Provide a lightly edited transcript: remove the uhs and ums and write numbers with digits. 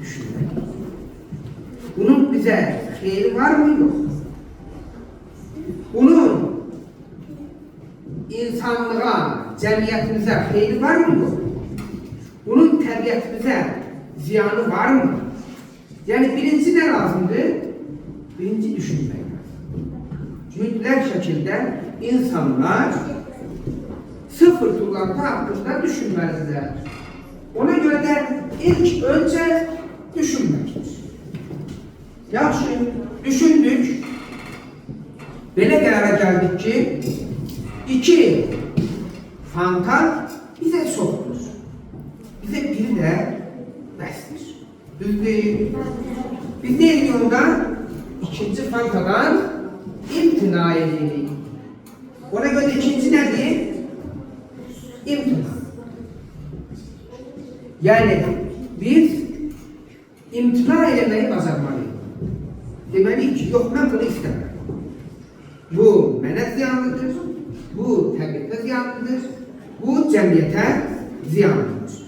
düşünmek. Bunun bize xeyri var mı yok? Bunun insanlığa, cemiyetimize xeyri var mı yok? Bunun təbiətimize ziyanı var mı? Yani birinci ne lazımdır? Birinci düşünmek lazım. Mütlak şekilde insanlar sıfır tullantı hakkında düşünmelidirler. Ona göre de ilk önce düşünmektir. Yaxşı, düşündük. Belə qərara gəldik ki, iki fantal bize çoxdur. Bize biri de bəsdir. Düz değil. Biz ne ediyoruz da? İkinci fantadan imtina edirik. Ona göre ikinci nedir? İmtina. Yani biz imtina etmeyi bacarmalıyız. Demeliyik ki, yok ben bunu istemem. Bu mənə ziyanlıdır, bu təbiətə ziyanlıdır, bu cəmiyyətə ziyanlıdır.